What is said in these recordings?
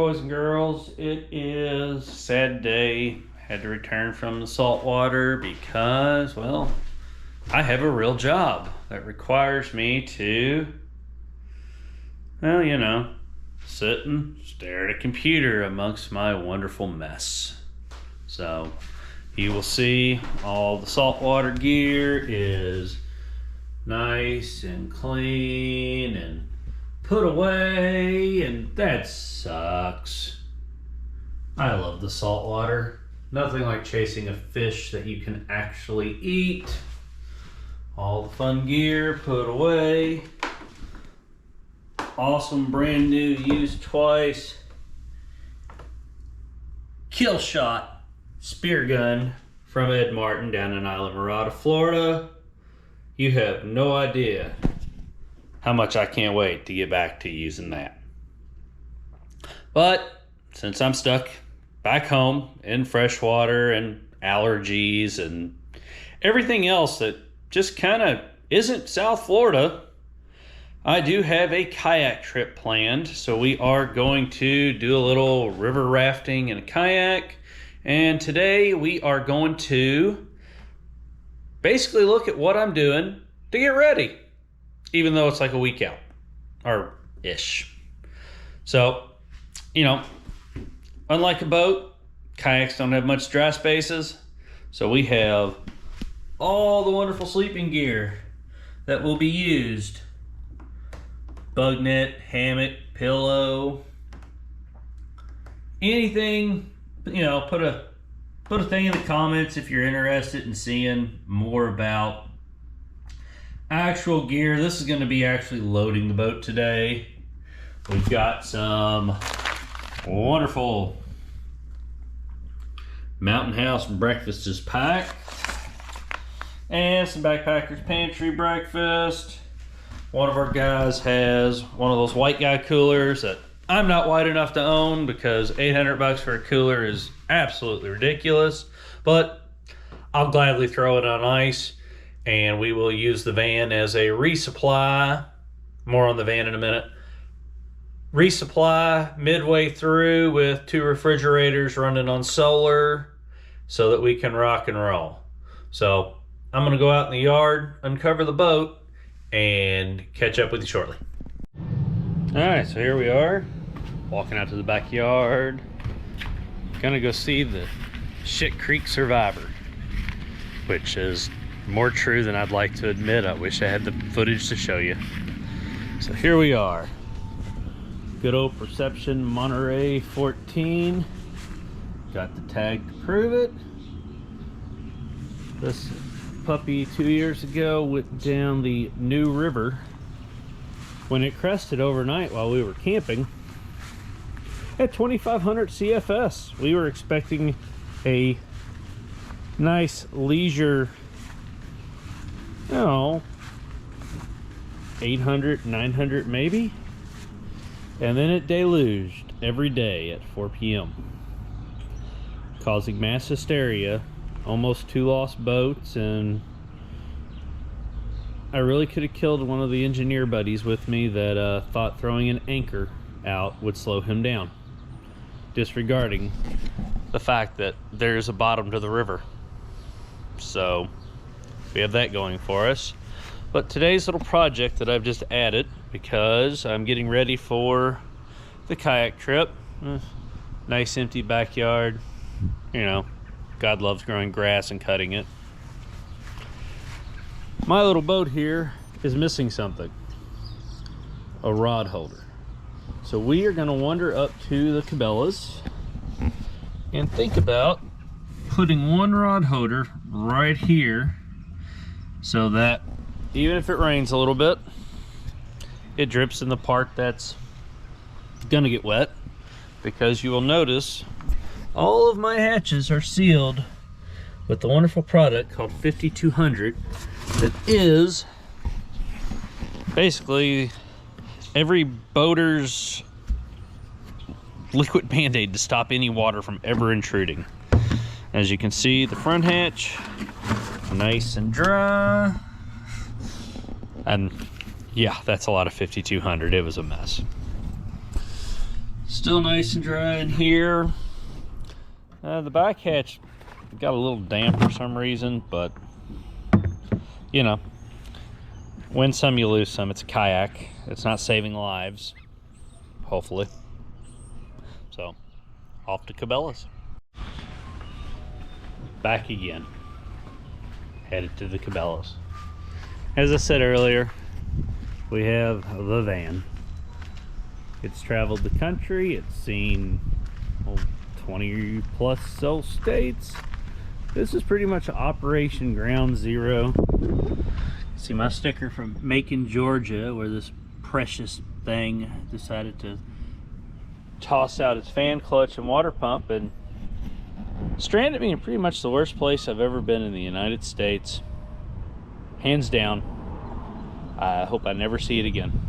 boys and girls. It is a sad day. Had to return from the saltwater because, well, I have a real job that requires me to, well, you know, sit and stare at a computer amongst my wonderful mess. So you will see all the saltwater gear is nice and clean and put away, and that sucks. I love the saltwater. Nothing like chasing a fish that you can actually eat. All the fun gear put away. Awesome brand new, used twice kill shot spear gun from Ed Martin down in Islamorada, Florida. You have no idea how much I can't wait to get back to using that. But since I'm stuck back home in freshwater and allergies and everything else that just kind of isn't South Florida, I do have a kayak trip planned. So we are going to do a little river rafting in a kayak. And today we are going to basically look at what I'm doing to get ready, even though it's like a week out or ish. So, you know, unlike a boat, kayaks don't have much dry spaces. So we have all the wonderful sleeping gear that will be used. Bug net, hammock, pillow, anything, you know, put a thing in the comments if you're interested in seeing more about actual gear. This is going to be actually loading the boat today. We've got some wonderful Mountain House breakfast is packed, and some Backpacker's Pantry breakfast. One of our guys has one of those white guy coolers that I'm not white enough to own because $800 for a cooler is absolutely ridiculous, but I'll gladly throw it on ice, and we will use the van as a resupply. More on the van in a minute. Resupply midway through with 2 refrigerators running on solar so that we can rock and roll. So I'm going to go out in the yard, uncover the boat, and catch up with you shortly. Alright, so here we are, walking out to the backyard. Gonna go see the Shit Creek Survivor, which is more true than I'd like to admit. I wish I had the footage to show you. So here we are. Good old Perception Monterey 14. Got the tag to prove it. This puppy 2 years ago went down the New River. When it crested overnight while we were camping at 2,500 CFS. We were expecting a nice leisure, you know, 800, 900 maybe. And then it deluged every day at 4 p.m. causing mass hysteria, almost 2 lost boats, and I really could have killed one of the engineer buddies with me that thought throwing an anchor out would slow him down, disregarding the fact that there's a bottom to the river. So we have that going for us. But today's little project that I've just added, because I'm getting ready for the kayak trip. Nice empty backyard. You know, God loves growing grass and cutting it. My little boat here is missing something. A rod holder. So we are going to wander up to the Cabela's and think about putting one rod holder right here so that even if it rains a little bit, it drips in the part that's gonna get wet, because you will notice all of my hatches are sealed with the wonderful product called 5200 that is basically every boater's liquid band-aid to stop any water from ever intruding. As you can see, the front hatch nice and dry, and yeah, that's a lot of 5200. It was a mess. Still nice and dry in here. The back hatch got a little damp for some reason, but you know, win some, you lose some. It's a kayak. It's not saving lives, hopefully. So, off to Cabela's. Back again. Headed to the Cabela's. As I said earlier, we have the van. It's traveled the country. It's seen 20 plus so states. This is pretty much Operation Ground Zero. See my sticker from Macon, Georgia, where this precious thing decided to toss out its fan clutch and water pump and stranded me in pretty much the worst place I've ever been in the United States. Hands down. I hope I never see it again.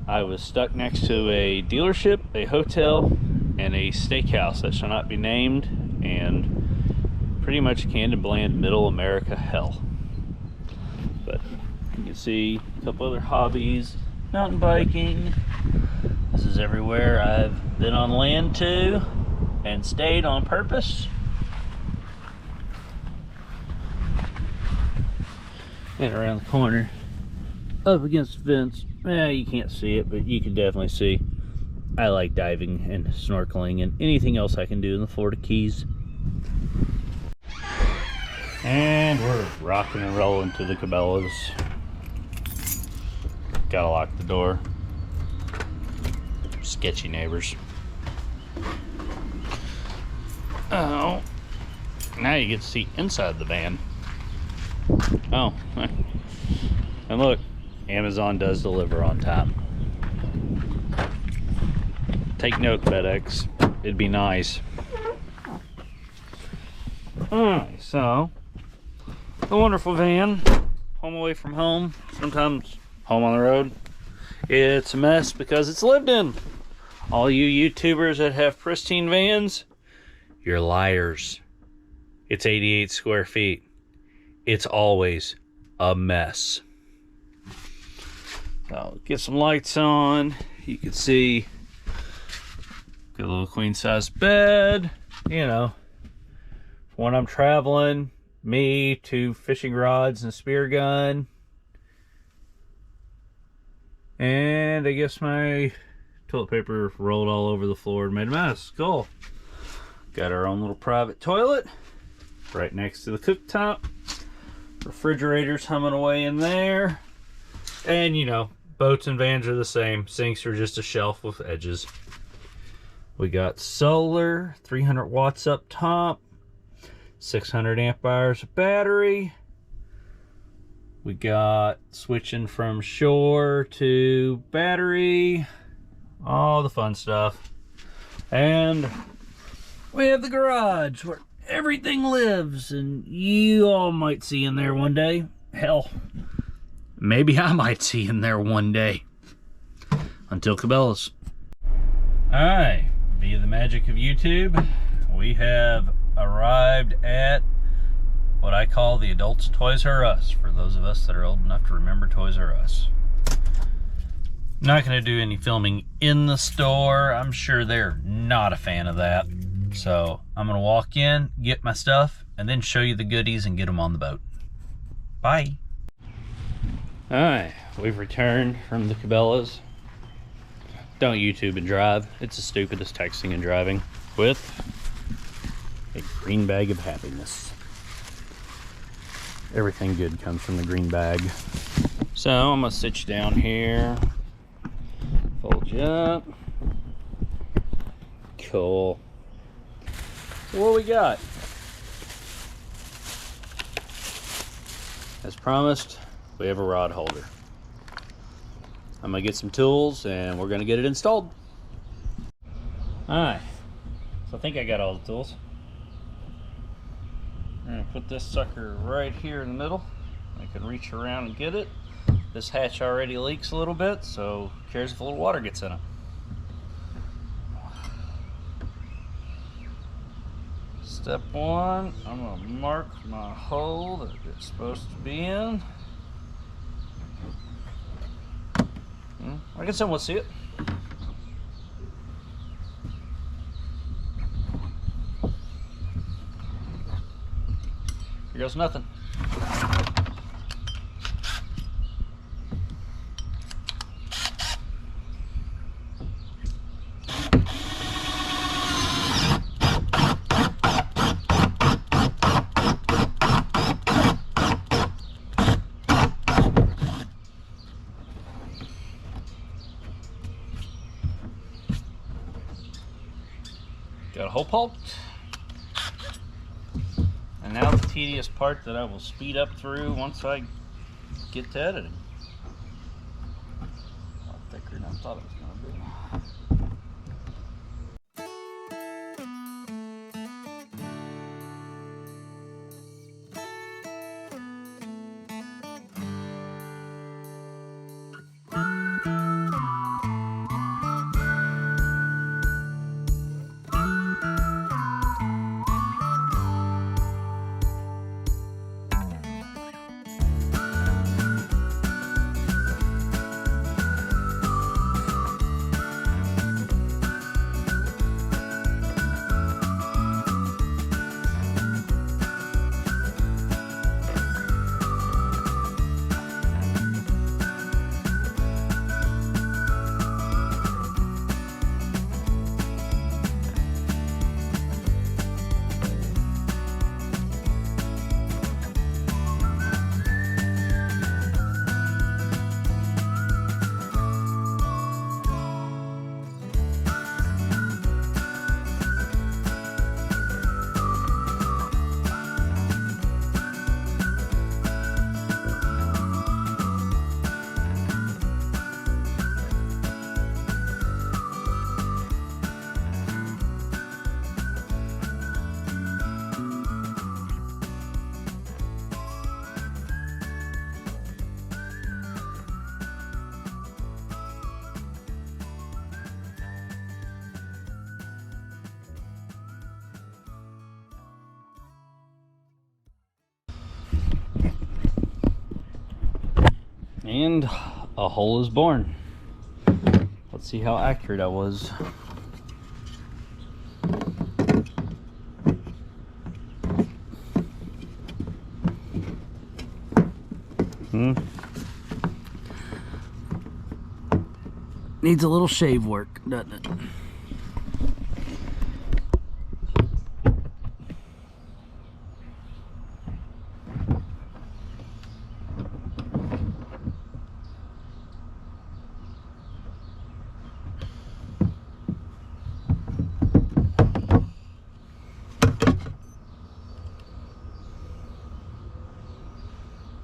I was stuck next to a dealership, a hotel, and a steakhouse that shall not be named, and pretty much canned and bland middle America hell. But you can see a couple other hobbies. Mountain biking. This is everywhere I've been on land too and stayed on purpose. And around the corner, up against the fence. You can't see it, but you can definitely see. I like diving and snorkeling and anything else I can do in the Florida Keys. And we're rocking and rolling to the Cabela's. Gotta lock the door. Sketchy neighbors. Oh, now you get to see inside the van. Oh, and look, Amazon does deliver on time. Take note, FedEx. It'd be nice. Alright, so the wonderful van, home away from home, sometimes home on the road. It's a mess because it's lived in. All you YouTubers that have pristine vans, you're liars. It's 88 square feet. It's always a mess. So get some lights on. You can see, got a little queen size bed. You know, when I'm traveling, me, 2 fishing rods and a spear gun. And I guess my toilet paper rolled all over the floor and made a mess. Cool. Got our own little private toilet right next to the cooktop. Refrigerator's humming away in there. And you know, boats and vans are the same. Sinks are just a shelf with edges. We got solar, 300 watts up top, 600 amp hours of battery. We got switching from shore to battery, all the fun stuff. And we have the garage where everything lives, and you all might see in there one day. Hell, maybe I might see in there one day. Until Cabela's. Alright, via the magic of YouTube, we have arrived at what I call the adults' Toys R Us, for those of us that are old enough to remember Toys R Us. Not going to do any filming in the store. I'm sure they're not a fan of that. So I'm going to walk in, get my stuff, and then show you the goodies and get them on the boat. Bye. Alright, we've returned from the Cabela's. Don't YouTube and drive. It's the stupidest texting and driving with a green bag of happiness. Everything good comes from the green bag. So I'm gonna sit you down here, fold you up. Cool. So what we got? As promised, we have a rod holder. I'm gonna get some tools and we're gonna get it installed. Alright, so I think I got all the tools. I'm gonna put this sucker right here in the middle. I can reach around and get it. This hatch already leaks a little bit, so who cares if a little water gets in it. Step one, I'm gonna mark my hole that it's supposed to be in. I can somewhat see it. Here goes nothing. Got a hole pulped. And now the tedious part that I will speed up through once I get to editing. A lot thicker than I thought it was going to be. And a hole is born. Let's see how accurate I was. Needs a little shave work, doesn't it?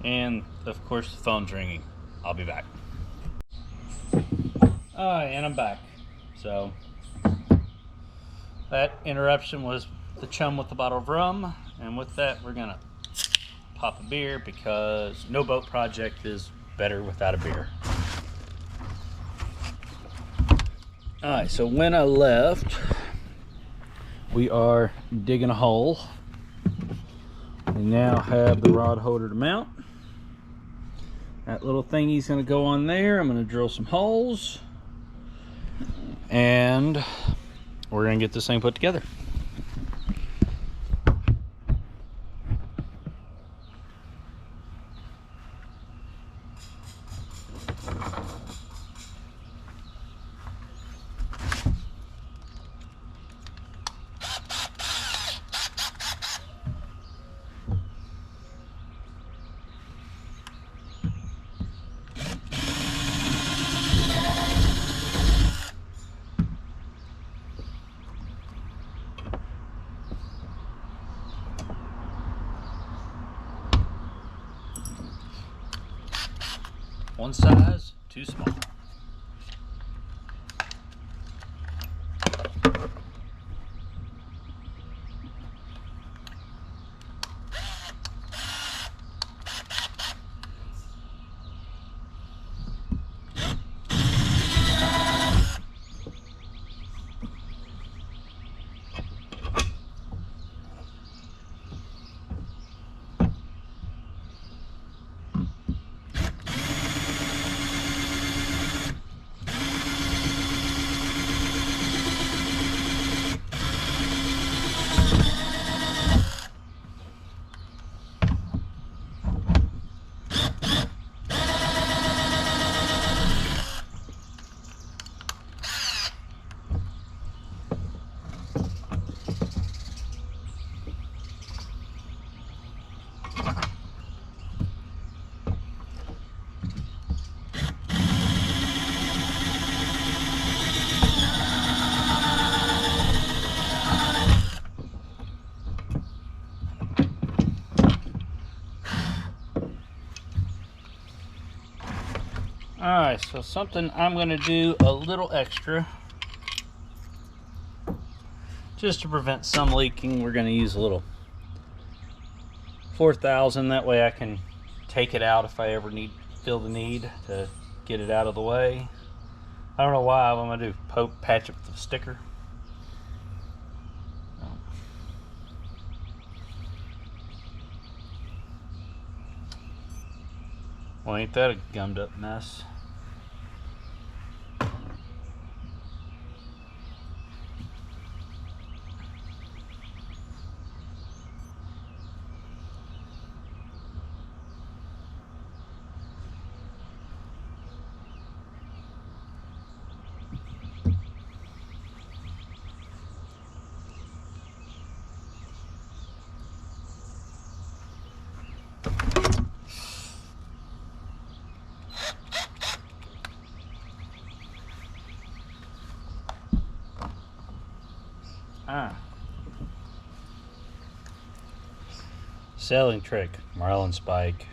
And of course the phone's ringing. I'll be back. Alright, and I'm back. So that interruption was the chum with the bottle of rum, and with that we're gonna pop a beer because no boat project is better without a beer. Alright, so when I left, we are digging a hole. We now have the rod holder to mount. That little thingy's going to go on there. I'm going to drill some holes, and we're going to get this thing put together. One size too small. Alright, so something I'm going to do a little extra just to prevent some leaking. We're going to use a little 4000. That way I can take it out if I ever feel the need to get it out of the way. I don't know why. I'm going to do patch up the sticker. Well, ain't that a gummed up mess? Sailing trick, marlin spike.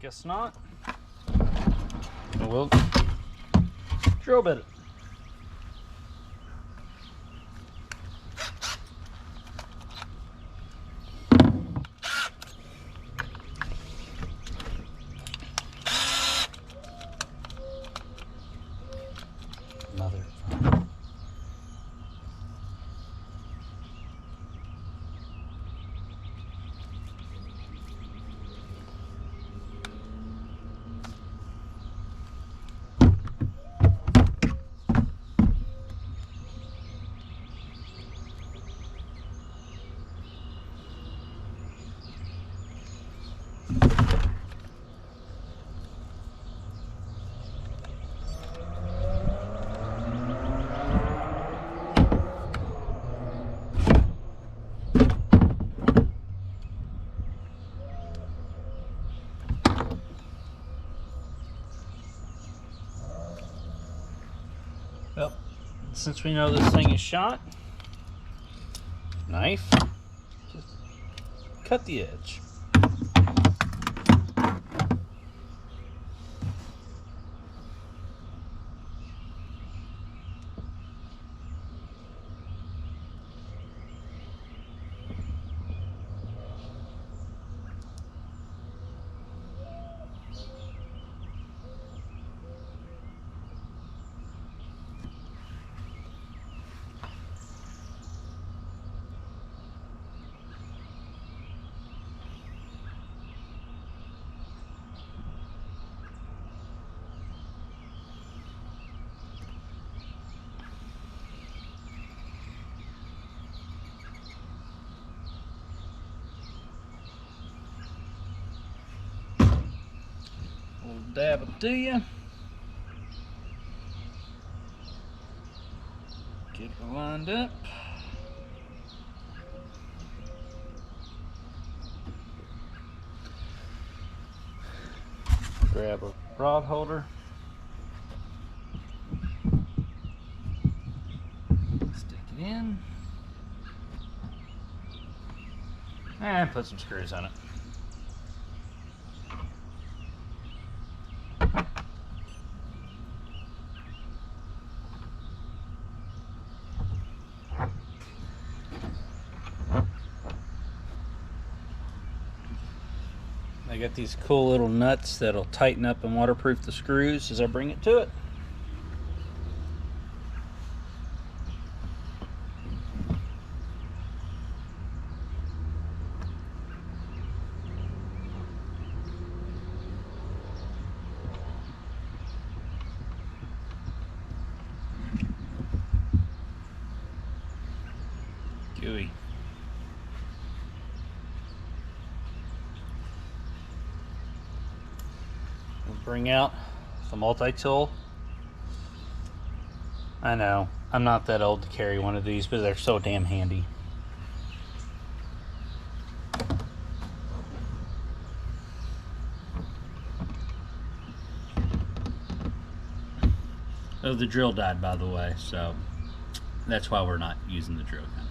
Guess not. We'll drill bit it. Mother. Well, since we know this thing is shot, knife, just cut the edge. Dab it to you. Get it lined up. Grab a rod holder. Stick it in. And put some screws on it. I got these cool little nuts that'll tighten up and waterproof the screws as I bring it to it. Gooey. Bring out the multi-tool. I know, I'm not that old to carry one of these, but they're so damn handy. Oh, the drill died, by the way, so that's why we're not using the drill gun.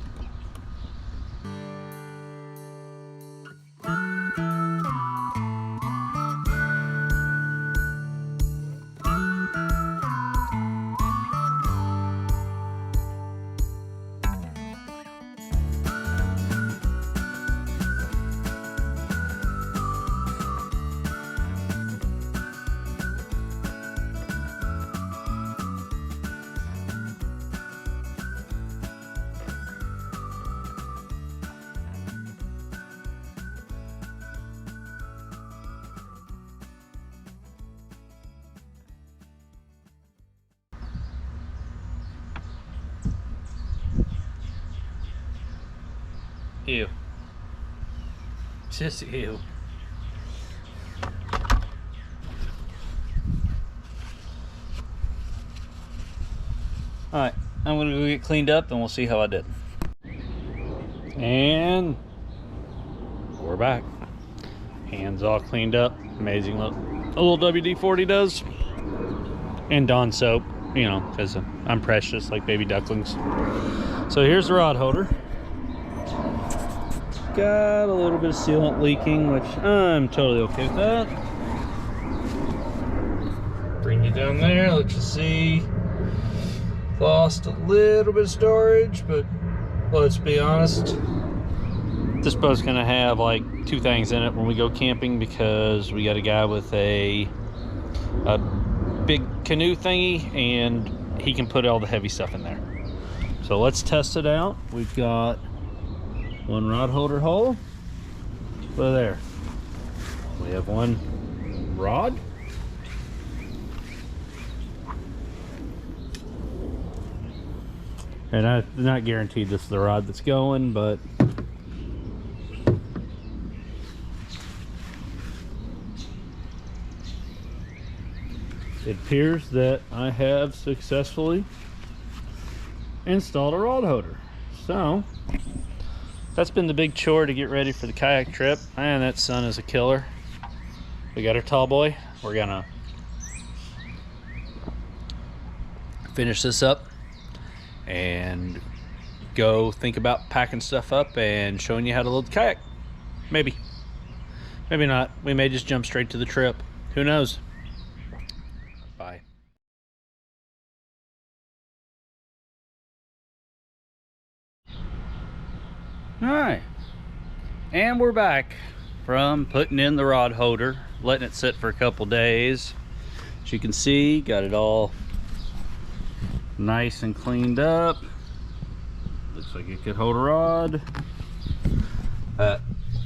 Ew. Just ew. Alright, I'm gonna go get cleaned up and we'll see how I did. And we're back. Hands all cleaned up. Amazing look. A little WD-40 does. And Dawn soap, you know, because I'm precious like baby ducklings. So here's the rod holder. Got a little bit of sealant leaking, which I'm totally okay with that. Bring you down there, let you see. Lost a little bit of storage, but let's be honest, this boat's gonna have like 2 things in it when we go camping, because we got a guy with a big canoe thingy and he can put all the heavy stuff in there. So let's test it out. We've got 1 rod holder hole. Look there. We have 1 rod. And I'm not guaranteed this is the rod that's going, but it appears that I have successfully installed a rod holder. So that's been the big chore to get ready for the kayak trip. Man, that sun is a killer. We got our tall boy. We're gonna finish this up and go think about packing stuff up and showing you how to load the kayak. Maybe. Maybe not. We may just jump straight to the trip. Who knows? Bye. Alright, and we're back from putting in the rod holder, letting it sit for a couple days. As you can see, got it all nice and cleaned up. Looks like it could hold a rod.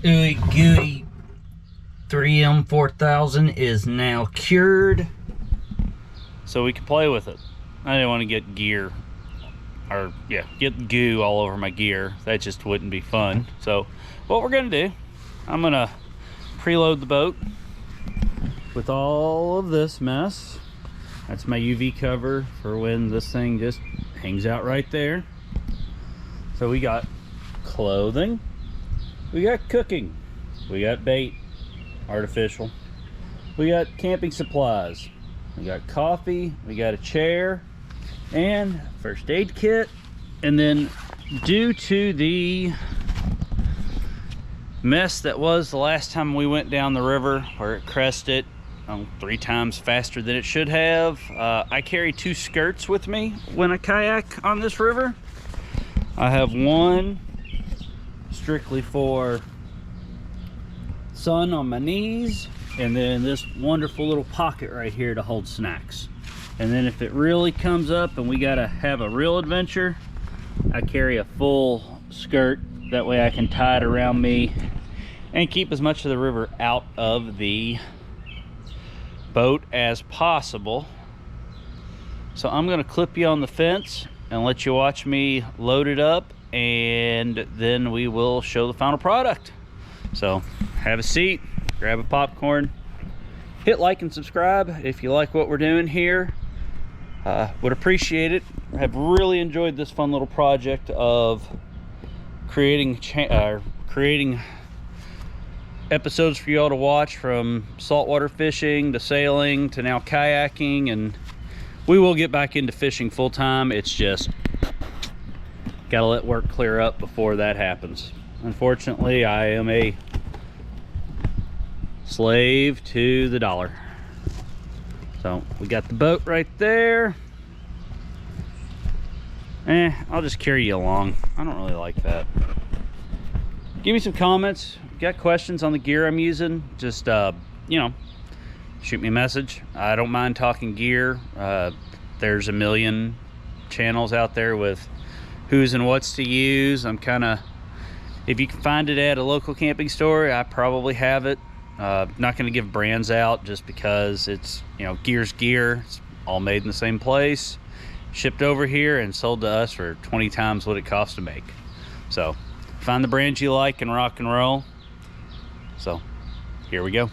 Ooey gooey 3M 4000 is now cured, so we can play with it. I didn't want to get gear, or yeah, get goo all over my gear. That just wouldn't be fun. So what we're gonna do, I'm gonna preload the boat with all of this mess. That's my UV cover for when this thing just hangs out right there. So we got clothing, we got cooking, we got bait, artificial, we got camping supplies, we got coffee, we got a chair, and first aid kit. And then, due to the mess that was the last time we went down the river, where it crested 3 times faster than it should have, I carry 2 skirts with me when I kayak on this river. I have one strictly for sun on my knees, and then this wonderful little pocket right here to hold snacks. And then if it really comes up and we gotta have a real adventure, I carry a full skirt. That way I can tie it around me and keep as much of the river out of the boat as possible. So I'm gonna clip you on the fence and let you watch me load it up, and then we will show the final product. So have a seat, grab a popcorn, hit like and subscribe if you like what we're doing here. Would appreciate it. I've really enjoyed this fun little project of creating episodes for y'all to watch, from saltwater fishing to sailing to now kayaking, and we will get back into fishing full time. It's just Gotta let work clear up before that happens. Unfortunately, I am a slave to the dollar. So we got the boat right there. I'll just carry you along. I don't really like that. Give me some comments. If you got questions on the gear I'm using, just you know, shoot me a message. I don't mind talking gear. There's a million channels out there with who's and what's to use. I'm kind of, if you can find it at a local camping store, I probably have it. Not going to give brands out just because it's, you know, gear's gear. It's all made in the same place, shipped over here and sold to us for 20 times what it costs to make. So find the brands you like and rock and roll. So here we go.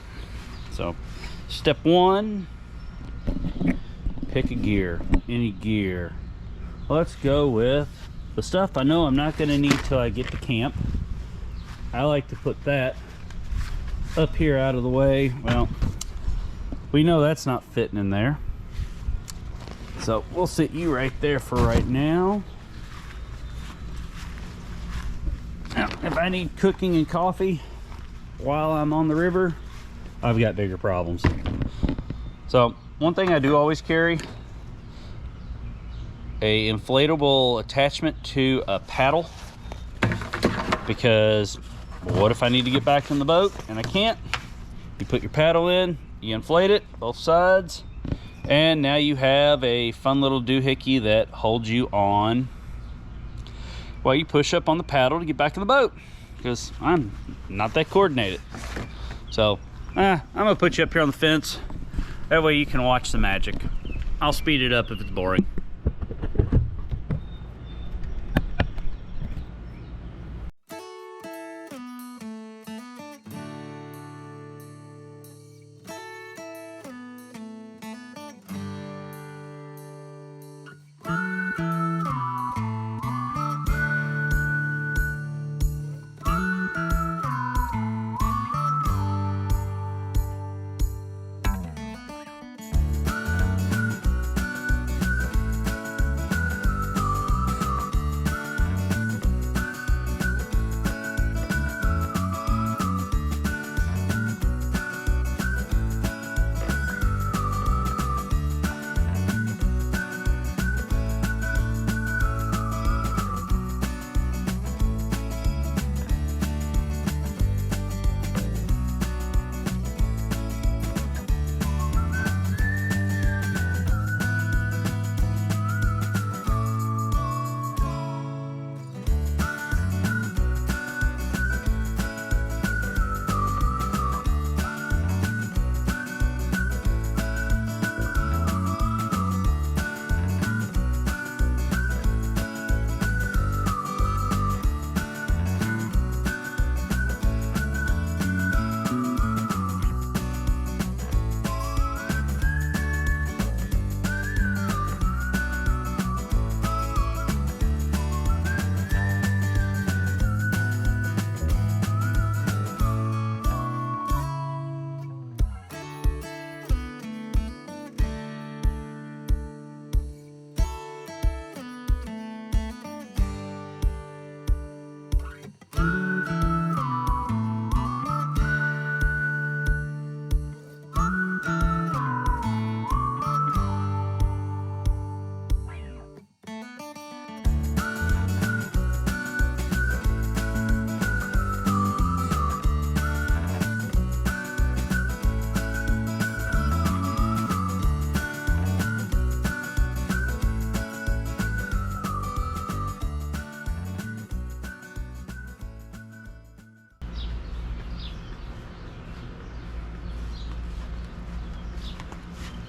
So step one, pick a gear, any gear. Let's go with the stuff I know I'm not going to need till I get to camp. I like to put that up here out of the way. Well, we know that's not fitting in there, so we'll sit you right there for right now. Now, if I need cooking and coffee while I'm on the river, I've got bigger problems. So one thing I do always carry, a inflatable attachment to a paddle, because what if I need to get back in the boat and I can't? You put your paddle in, you inflate it both sides, and now you have a fun little doohickey that holds you on while you push up on the paddle to get back in the boat, because I'm not that coordinated. So I'm gonna put you up here on the fence, that way you can watch the magic. I'll speed it up if it's boring.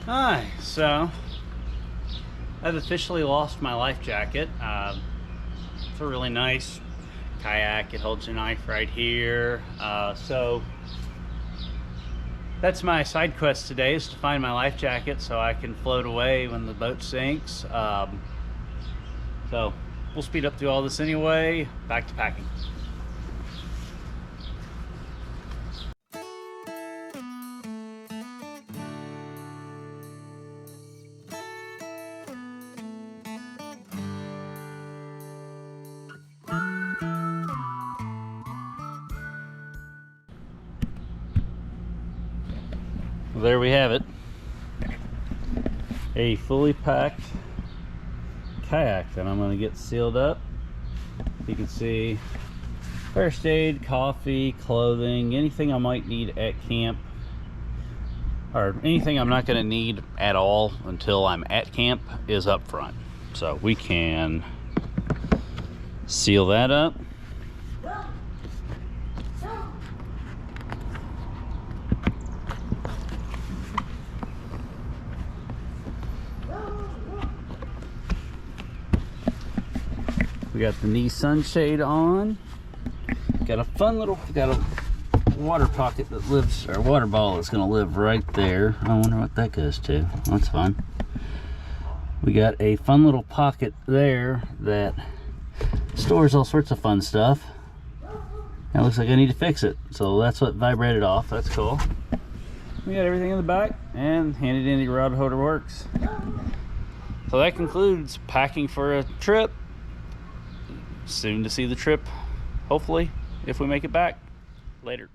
Hi, so I've officially lost my life jacket. It's a really nice kayak. It holds your knife right here. So that's my side quest today, is to find my life jacket so I can float away when the boat sinks. So we'll speed up through all this anyway. Back to packing. there we have it. A fully packed kayak that I'm going to get sealed up. You can see first aid, coffee, clothing, anything I might need at camp, or anything I'm not going to need at all until I'm at camp, is up front. So we can seal that up. We got the knee sunshade on. Got a fun little, got a water pocket that lives, or water bottle that's gonna live right there. I wonder what that goes to. That's fun. We got a fun little pocket there that stores all sorts of fun stuff. It looks like I need to fix it, so that's what vibrated off. That's cool. We got everything in the back, and handy dandy rod holder works. So that concludes packing for a trip. Soon to see the trip, hopefully, if we make it back. Later.